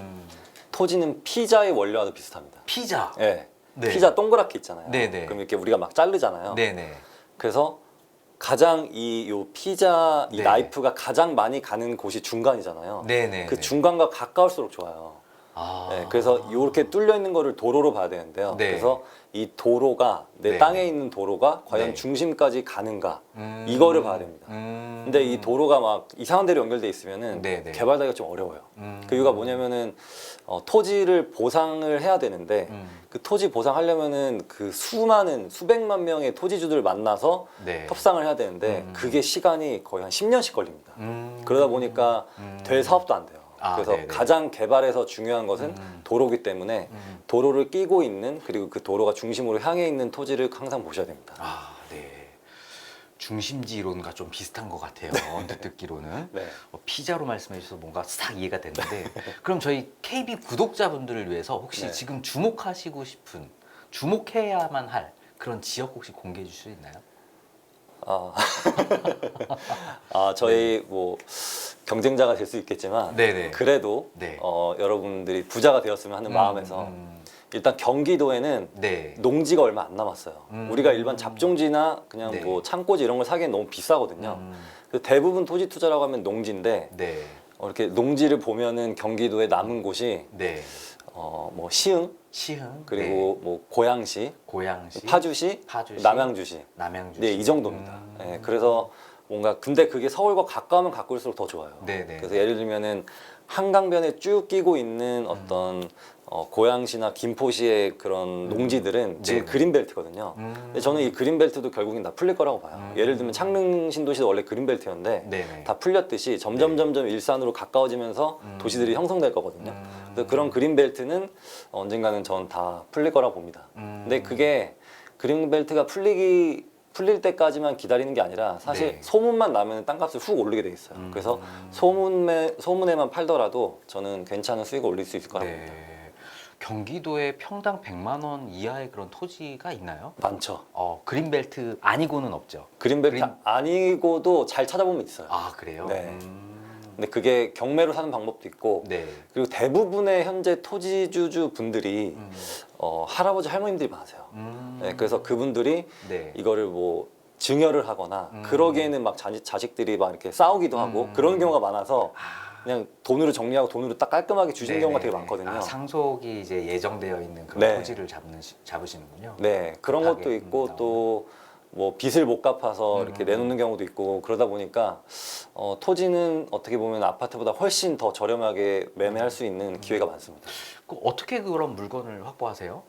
토지는 피자의 원료와도 비슷합니다. 피자. 네. 네. 피자 동그랗게 있잖아요. 네네. 그럼 이렇게 우리가 막 자르잖아요. 네네. 그래서 가장 요 피자 이 네. 나이프가 가장 많이 가는 곳이 중간이잖아요. 네네. 그 중간과 가까울수록 좋아요. 아. 네, 그래서 이렇게 뚫려 있는 거를 도로로 봐야 되는데요. 네. 그래서 이 도로가 내 네. 땅에 있는 도로가 과연 네. 중심까지 가는가 이거를 봐야 됩니다. 근데 이 도로가 막 이상한 데로 연결돼 있으면은 네네. 개발하기가 좀 어려워요. 그 이유가 뭐냐면은 토지를 보상을 해야 되는데 그 토지 보상하려면은 그 수많은 수백만 명의 토지주들을 만나서 네. 협상을 해야 되는데 그게 시간이 거의 한 10년씩 걸립니다. 그러다 보니까 될 사업도 안 돼요. 아, 그래서 네네. 가장 개발에서 중요한 것은 도로기 때문에 도로를 끼고 있는 그리고 그 도로가 중심으로 향해 있는 토지를 항상 보셔야 됩니다. 아, 네. 중심지 이론과 좀 비슷한 것 같아요. 언뜻 듣기로는. 네. 피자로 말씀해 주셔서 뭔가 싹 이해가 됐는데 그럼 저희 KB 구독자분들을 위해서 혹시 네. 지금 주목하시고 싶은 주목해야만 할 그런 지역 혹시 공개해 주실 수 있나요? 저희 뭐 경쟁자가 될 수 있겠지만 네네. 그래도 네. 여러분들이 부자가 되었으면 하는 마음에서 일단 경기도에는 네. 농지가 얼마 안 남았어요. 우리가 일반 잡종지나 그냥 네. 뭐 창고지 이런 걸 사기엔 너무 비싸거든요. 그래서 대부분 토지 투자라고 하면 농지인데 네. 이렇게 농지를 보면은 경기도에 남은 곳이 네. 뭐 시흥 시흥 그리고 네. 뭐 고양시, 고양시, 파주시, 파주시, 남양주시. 남양주시. 네, 이 정도입니다. 네, 그래서 뭔가 근데 그게 서울과 가까우면 가까울수록 더 좋아요. 네네. 그래서 예를 들면은 한강변에 쭉 끼고 있는 어떤 고양시나 김포시의 그런 농지들은 지금 네네. 그린벨트거든요. 근데 저는 이 그린벨트도 결국엔 다 풀릴 거라고 봐요. 예를 들면 창릉 신도시도 원래 그린벨트였는데 네네. 다 풀렸듯이 점점 일산으로 가까워지면서 도시들이 형성될 거거든요. 그래서 그런 그린벨트는 언젠가는 저는 다 풀릴 거라고 봅니다. 근데 그게 그린벨트가 풀릴 때까지만 기다리는 게 아니라 사실 네. 소문만 나면 땅값을 훅 오르게 돼 있어요. 그래서 소문에만 팔더라도 저는 괜찮은 수익을 올릴 수 있을 거라고 봅니다. 네. 경기도에 평당 100만 원 이하의 그런 토지가 있나요? 많죠. 그린벨트 아니고는 없죠. 그린벨트 아니고도 잘 찾아보면 있어요. 아, 그래요? 네. 근데 그게 경매로 사는 방법도 있고 네. 그리고 대부분의 현재 토지주주 분들이 할아버지 할머님들이 많으세요. 네, 그래서 그분들이 네. 이거를 뭐 증여를 하거나 그러기에는 막 자식들이 막 이렇게 싸우기도 하고 그런 경우가 많아서 그냥 돈으로 정리하고 돈으로 딱 깔끔하게 주시는 경우가 되게 많거든요. 상속이 이제 예정되어 있는 그런 네. 토지를 잡으시는군요. 네, 그런 하게. 것도 있고 또 뭐 빚을 못 갚아서 이렇게 내놓는 경우도 있고 그러다 보니까 토지는 어떻게 보면 아파트보다 훨씬 더 저렴하게 매매할 수 있는 기회가 많습니다. 어떻게 그런 물건을 확보하세요?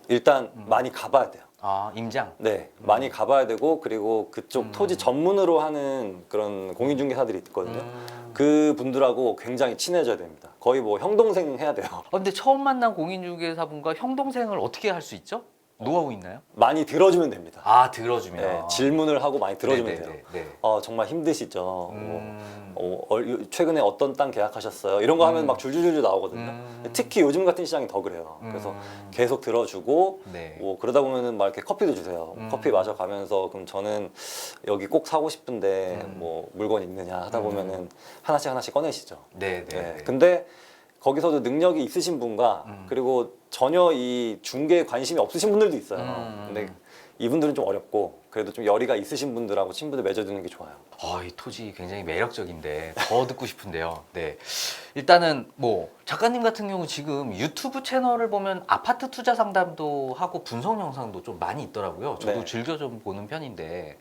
일단 많이 가봐야 돼요. 아, 임장. 네, 많이 가봐야 되고 그리고 그쪽 토지 전문으로 하는 그런 공인중개사들이 있거든요. 그 분들하고 굉장히 친해져야 됩니다. 거의 뭐 형 동생 해야 돼요. 근데 처음 만난 공인중개사분과 형 동생을 어떻게 할 수 있죠? 노하우 있나요? 많이 들어주면 됩니다. 아, 들어주면. 네, 질문을 하고 많이 들어주면 돼요. 네. 정말 힘드시죠. 최근에 어떤 땅 계약하셨어요? 이런 거 하면 막 줄줄줄 나오거든요. 특히 요즘 같은 시장이 더 그래요. 그래서 계속 들어주고 네. 뭐 그러다 보면은 막 이렇게 커피도 주세요. 커피 마셔가면서 그럼 저는 여기 꼭 사고 싶은데 뭐 물건 있느냐 하다 보면은 하나씩 꺼내시죠. 네. 근데 거기서도 능력이 있으신 분과 그리고 전혀 이 중개에 관심이 없으신 분들도 있어요. 근데 이분들은 좀 어렵고 그래도 좀 열의가 있으신 분들하고 친분을 맺어두는 게 좋아요. 이 토지 굉장히 매력적인데 더 듣고 싶은데요. 네. 일단은 뭐 작가님 같은 경우 지금 유튜브 채널을 보면 아파트 투자 상담도 하고 분석 영상도 좀 많이 있더라고요. 저도 네. 즐겨 좀 보는 편인데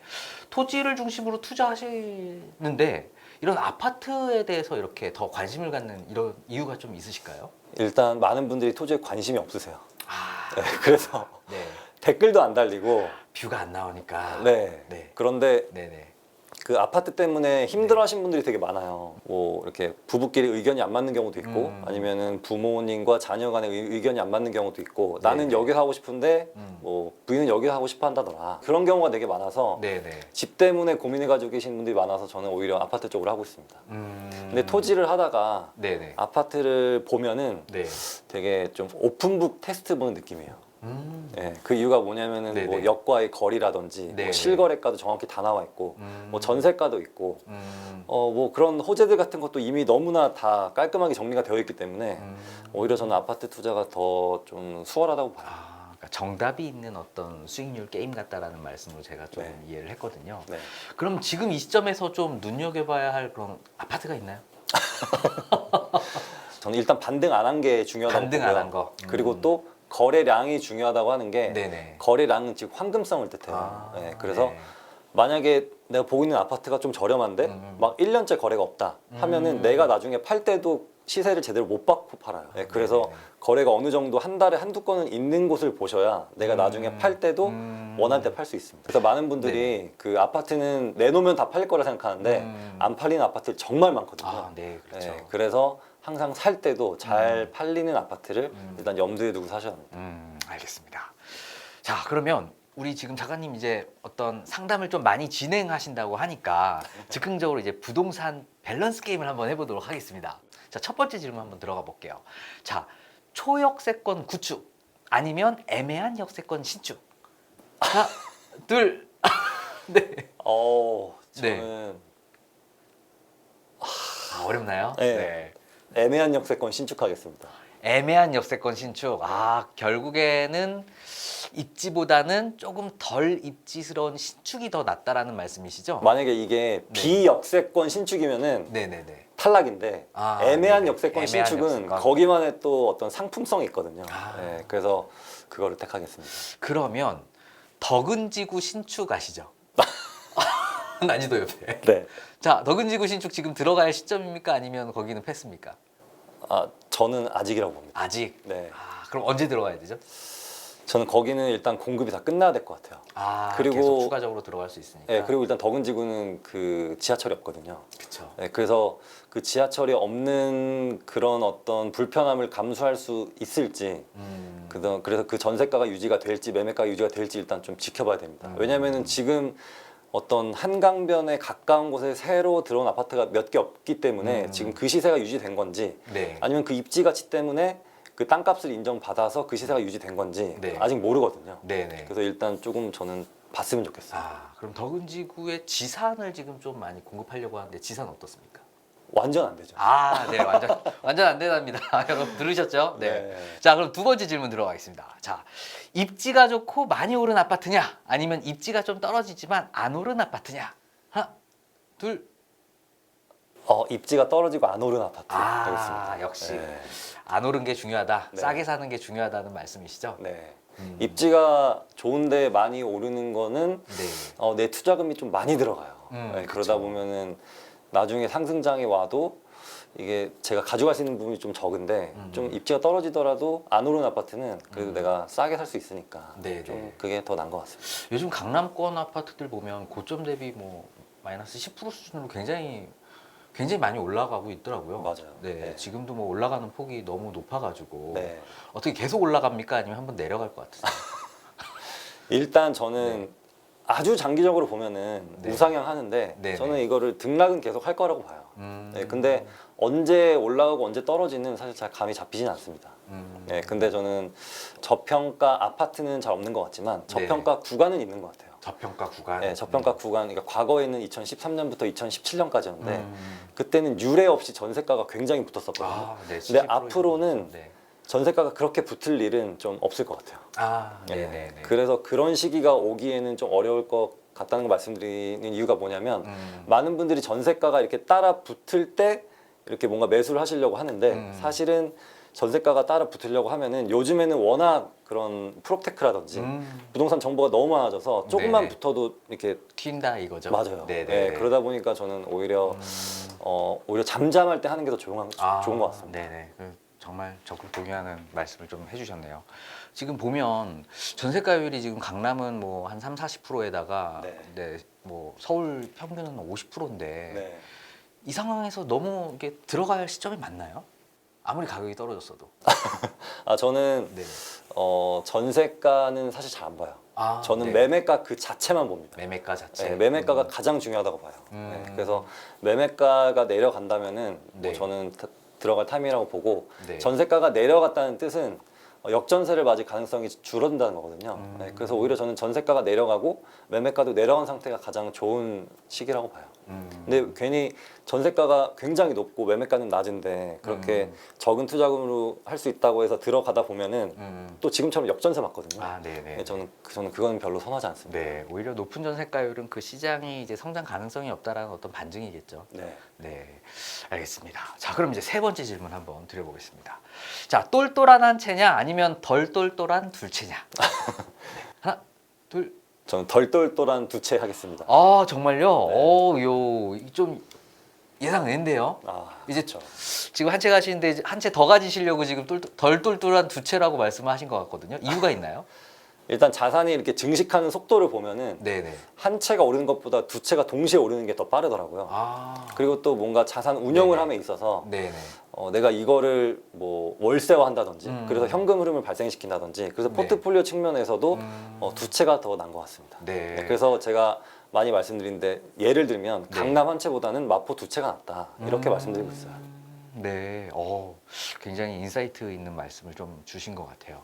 토지를 중심으로 투자하시는데 이런 아파트에 대해서 이렇게 더 관심을 갖는 이런 이유가 좀 있으실까요? 일단 많은 분들이 토지에 관심이 없으세요. 아, 네, 그래서 네. 댓글도 안 달리고 뷰가 안 나오니까. 네. 네. 그런데 네네. 그 아파트 때문에 힘들어하시는 분들이 되게 많아요. 뭐 이렇게 부부끼리 의견이 안 맞는 경우도 있고 아니면은 부모님과 자녀 간의 의견이 안 맞는 경우도 있고 나는 네네. 여기서 하고 싶은데 뭐 부인은 여기서 하고 싶어 한다더라. 그런 경우가 되게 많아서 네네. 집 때문에 고민해 가지고 계신 분들이 많아서 저는 오히려 아파트 쪽으로 하고 있습니다. 근데 토지를 하다가 네네. 아파트를 보면은 네. 되게 좀 오픈북 테스트 보는 느낌이에요. 네, 그 이유가 뭐냐면은 네네. 뭐 역과의 거리라든지 뭐 네네. 실거래가도 정확히 다 나와 있고 뭐 전세가도 있고 음. 뭐 그런 호재들 같은 것도 이미 너무나 다 깔끔하게 정리가 되어 있기 때문에 오히려 저는 아파트 투자가 더 좀 수월하다고 봐요. 그러니까 정답이 있는 어떤 수익률 게임 같다라는 말씀으로 제가 좀 네. 이해를 했거든요. 네. 그럼 지금 이 시점에서 좀 눈여겨봐야 할 그런 아파트가 있나요? 저는 일단 반등 안 한 게 중요하다고 반등 보고요. 안 한 거. 그리고 또 거래량이 중요하다고 하는 게 네네. 거래량은 즉 황금성을 뜻해요. 아, 네, 그래서 네. 만약에 내가 보고 있는 아파트가 좀 저렴한데 막 1년째 거래가 없다 하면은 내가 나중에 팔 때도 시세를 제대로 못 받고 팔아요. 네, 그래서 네네. 거래가 어느 정도 한 달에 한두 건은 있는 곳을 보셔야 내가 나중에 팔 때도 원할 때 팔 수 있습니다. 그래서 많은 분들이 그 아파트는 내놓으면 다 팔릴 거라 생각하는데 안 팔리는 아파트 정말 많거든요. 아, 네, 그렇죠. 네, 그래서 항상 살 때도 잘 팔리는 아파트를 일단 염두에 두고 사셔야 합니다. 알겠습니다. 자, 그러면 우리 지금 작가님 이제 어떤 상담을 좀 많이 진행하신다고 하니까 즉흥적으로 이제 부동산 밸런스 게임을 한번 해보도록 하겠습니다. 자, 첫 번째 질문 한번 들어가 볼게요. 자, 초역세권 구축 아니면 애매한 역세권 신축. 하나, 둘, 네. 저는 어렵나요? 네. 애매한 역세권 신축하겠습니다. 애매한 역세권 신축. 결국에는 입지보다는 조금 덜 입지스러운 신축이 더 낫다라는 말씀이시죠? 만약에 이게 네. 비역세권 신축이면은 네네네. 탈락인데 애매한 네네. 역세권 애매한 신축은 역세권. 거기만의 또 어떤 상품성이 있거든요. 아. 네, 그래서 그거를 택하겠습니다. 그러면 덕은지구 신축 아시죠? 난이도 옆에. 네. 자, 덕은지구 신축 지금 들어갈 시점입니까? 아니면 거기는 패스입니까? 저는 아직이라고 봅니다. 아직. 네. 그럼 언제 들어가야 되죠? 저는 거기는 일단 공급이 다 끝나야 될 것 같아요. 그리고 그리고- 계속 추가적으로 들어갈 수 있으니까. 네, 그리고 일단 덕은지구는 그 지하철이 없거든요. 그렇죠. 네, 그래서 그 지하철이 없는 그런 어떤 불편함을 감수할 수 있을지 그래서 그 전세가가 유지가 될지 매매가가 유지가 될지 일단 좀 지켜봐야 됩니다. 왜냐면은 지금 어떤 한강변에 가까운 곳에 새로 들어온 아파트가 몇 개 없기 때문에 지금 그 시세가 유지된 건지 네. 아니면 그 입지 가치 때문에 그 땅값을 인정받아서 그 시세가 유지된 건지 네. 아직 모르거든요. 네네. 그래서 일단 조금 저는 봤으면 좋겠어요. 그럼 덕은지구의 지산을 지금 좀 많이 공급하려고 하는데 지산 어떻습니까? 완전 안 되죠. 네, 완전 안 된답니다. 여러분 들으셨죠? 네. 네. 자, 그럼 두 번째 질문 들어가겠습니다. 자, 입지가 좋고 많이 오른 아파트냐? 아니면 입지가 좀 떨어지지만 안 오른 아파트냐? 하나, 둘. 입지가 떨어지고 안 오른 아파트 되겠습니다. 역시 네. 안 오른 게 중요하다. 네. 싸게 사는 게 중요하다는 말씀이시죠? 네. 입지가 좋은데 많이 오르는 거는 네. 내 투자금이 좀 많이 들어가요. 네, 그쵸. 그러다 보면은 나중에 상승장이 와도 이게 제가 가져갈 수 있는 부분이 좀 적은데 좀 입지가 떨어지더라도 안 오른 아파트는 그래도 내가 싸게 살 수 있으니까 네, 좀 네. 그게 더 나은 것 같습니다. 요즘 강남권 아파트들 보면 고점 대비 뭐 마이너스 10% 수준으로 굉장히 많이 올라가고 있더라고요. 맞아요. 네, 네. 지금도 뭐 올라가는 폭이 너무 높아가지고 네. 어떻게 계속 올라갑니까? 아니면 한번 내려갈 것 같으세요? 일단 저는 아주 장기적으로 보면은 네. 우상향 하는데 네, 저는 네. 이거를 등락은 계속 할 거라고 봐요. 네, 근데 언제 올라가고 언제 떨어지는 사실 잘 감이 잡히진 않습니다. 네, 근데 저는 저평가 아파트는 잘 없는 것 같지만 저평가 구간은 있는 것 같아요. 저평가 구간. 네, 저평가 구간, 그러니까 과거에는 2013년부터 2017년까지였는데 음. 그때는 유례 없이 전세가가 굉장히 붙었었거든요. 네, 근데 70% 앞으로는 네. 전세가가 그렇게 붙을 일은 좀 없을 것 같아요. 네네네. 그래서 그런 시기가 오기에는 좀 어려울 것 같다는 걸 말씀드리는 이유가 뭐냐면 많은 분들이 전세가가 이렇게 따라 붙을 때 이렇게 뭔가 매수를 하시려고 하는데 사실은 전세가가 따라 붙으려고 하면은 요즘에는 워낙 그런 프롭테크라든지 부동산 정보가 너무 많아져서 조금만 네네. 붙어도 이렇게 튄다 이거죠. 맞아요. 네네. 네, 그러다 보니까 저는 오히려 오히려 잠잠할 때 하는 게 더 좋은 것 같습니다. 네네. 정말 적극 동의하는 말씀을 좀 해주셨네요. 지금 보면 전세가율이 지금 강남은 뭐 한 30-40%에다가 네. 뭐 서울 평균은 50%인데 네. 이 상황에서 너무 이게 들어갈 시점이 맞나요? 아무리 가격이 떨어졌어도. 저는 네. 전세가는 사실 잘 안 봐요. 저는 네. 매매가 그 자체만 봅니다. 매매가 자체. 네, 매매가가 가장 중요하다고 봐요. 네, 그래서 매매가가 내려간다면은 뭐 네. 저는 들어갈 타이밍이라고 보고 네. 전세가가 내려갔다는 뜻은 역전세를 맞을 가능성이 줄어든다는 거거든요. 네, 그래서 오히려 저는 전세가가 내려가고 매매가도 내려간 상태가 가장 좋은 시기라고 봐요. 근데 괜히 전세가가 굉장히 높고 매매가는 낮은데 그렇게 적은 투자금으로 할 수 있다고 해서 들어가다 보면은 또 지금처럼 역전세 맞거든요. 네네. 네, 저는 그건 별로 선호하지 않습니다. 네, 오히려 높은 전세가율은 그 시장이 이제 성장 가능성이 없다라는 어떤 반증이겠죠. 네. 네, 알겠습니다. 자, 그럼 이제 세 번째 질문 한번 드려보겠습니다. 자, 똘똘한 한 채냐, 아니면 덜 똘똘한 둘 채냐? 네. 하나, 둘. 저는 덜 똘똘한 두 채 하겠습니다. 정말요? 네. 좀 예상된대요. 이제 그렇죠. 지금 한 채 가시는데 한 채 더 가지시려고 지금 덜 똘똘한 두 채라고 말씀하신 것 같거든요. 이유가 있나요? 일단 자산이 이렇게 증식하는 속도를 보면은 네네. 한 채가 오르는 것보다 두 채가 동시에 오르는 게 더 빠르더라고요. 그리고 또 뭔가 자산 운용을 네네. 함에 있어서 네네. 내가 이거를 뭐 월세화한다든지 그래서 현금 흐름을 발생시킨다든지 그래서 네. 포트폴리오 측면에서도 두 채가 더 나은 것 같습니다. 네. 그래서 제가 많이 말씀드리는데 예를 들면 네. 강남 한 채보다는 마포 두 채가 낫다 이렇게 말씀드리고 있어요. 네, 굉장히 인사이트 있는 말씀을 좀 주신 것 같아요.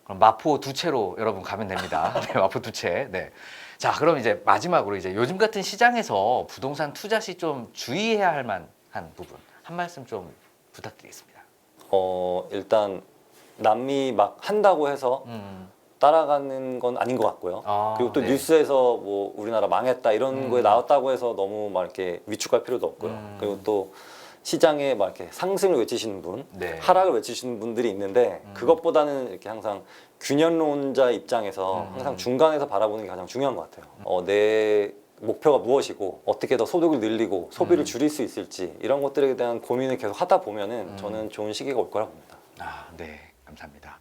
그럼 마포 두 채로 여러분 가면 됩니다. 네, 마포 두 채. 네. 자, 그럼 이제 마지막으로 이제 요즘 같은 시장에서 부동산 투자 시 좀 주의해야 할 만한 부분 한 말씀 좀 부탁드리겠습니다. 일단 남이 막 한다고 해서 따라가는 건 아닌 것 같고요. 그리고 또 네. 뉴스에서 뭐 우리나라 망했다 이런 거에 나왔다고 해서 너무 막 이렇게 위축할 필요도 없고요. 그리고 또 시장에 막 이렇게 상승을 외치시는 분, 네. 하락을 외치시는 분들이 있는데 그것보다는 이렇게 항상 균형론자 입장에서 항상 중간에서 바라보는 게 가장 중요한 것 같아요. 내 목표가 무엇이고 어떻게 더 소득을 늘리고 소비를 줄일 수 있을지 이런 것들에 대한 고민을 계속 하다 보면은 저는 좋은 시기가 올 거라 봅니다. 네, 감사합니다.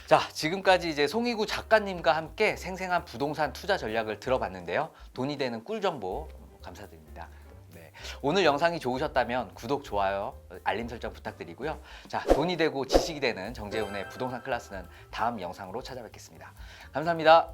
자, 지금까지 이제 송희구 작가님과 함께 생생한 부동산 투자 전략을 들어봤는데요. 돈이 되는 꿀 정보 감사드립니다. 네, 오늘 영상이 좋으셨다면 구독, 좋아요, 알림 설정 부탁드리고요. 자, 돈이 되고 지식이 되는 정재훈의 부동산 클래스는 다음 영상으로 찾아뵙겠습니다. 감사합니다.